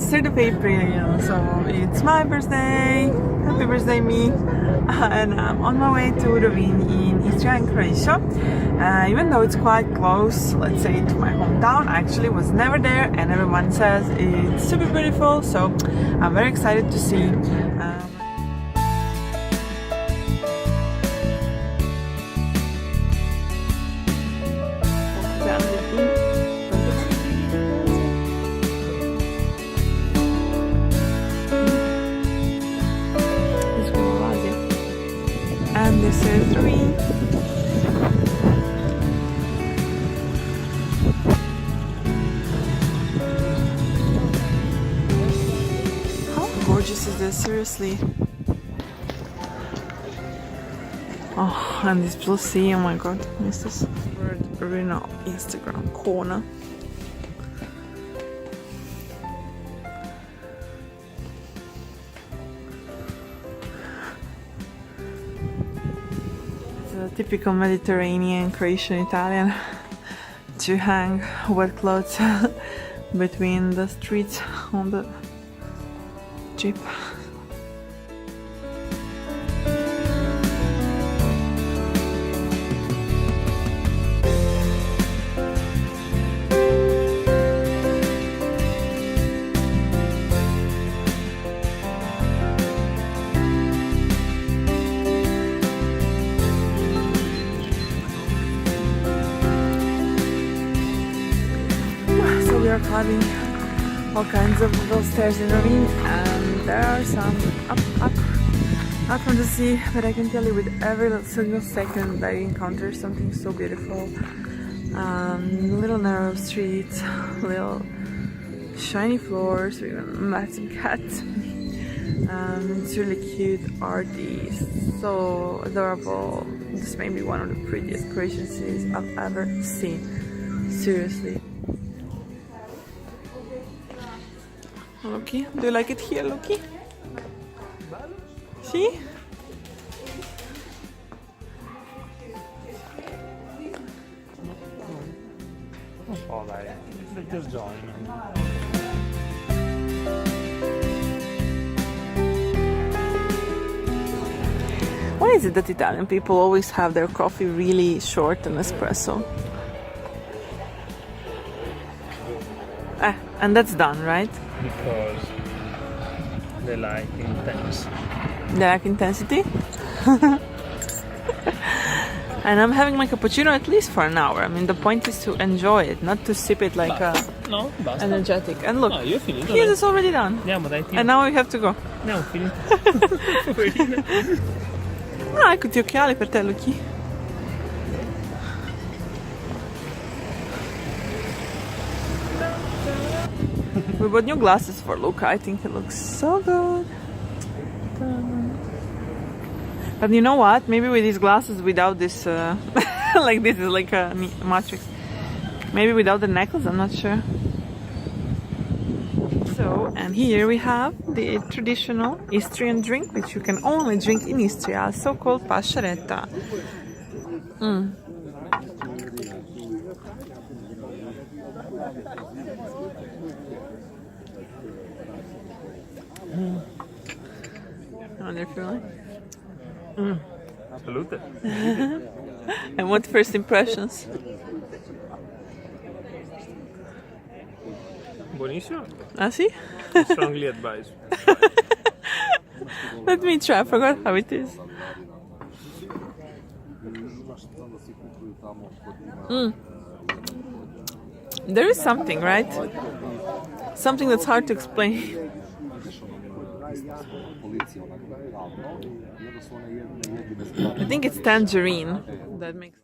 3rd of April, so it's my birthday. Happy birthday me. And I'm on my way to Rovinj in Istria in Croatia. Even though it's quite close, let's say, to my hometown, I actually was never there, and everyone says it's super beautiful, so I'm very excited to see. And this is Rovinj. How gorgeous is this, seriously? Oh, and this blue sea, oh my god, this is Reno Instagram corner. Typical Mediterranean, Croatian, Italian to hang wet clothes between the streets on the jeep. We are climbing all kinds of little stairs in Rovinj, and there are some up from the sea, but I can tell you with every single second I encounter something so beautiful. Little narrow streets, little shiny floors, we even met some cats. It's really cute, arty, so adorable. This may be one of the prettiest Croatian cities I've ever seen, seriously. Loki, do you like it here, Loki? See? Oh, they just join. Why is it that Italian people always have their coffee really short and espresso? And that's done, right? Because they like intense. They like intensity? And I'm having my cappuccino at least for an hour. I mean, the point is to enjoy it, not to sip it like No, basta. energetic. And look, No, io ho finito. here's it's already done. Andiamo, dai, And now we have to go. Andiamo, finito. Ah, ecco gli occhiali per te, Lucky. We bought new glasses for Luca. I think he looks so good. But you know what? Maybe with these glasses, without this, like this is like a matrix. Maybe without the necklace, I'm not sure. So, and here we have the traditional Istrian drink, which you can only drink in Istria, so-called pasciaretta. How are you feeling? Salute. And what first impressions? Buonissimo. Ah, sì? Strongly advised. Let me try. I forgot how it is. There is something, right? Something that's hard to explain. I think it's tangerine that makes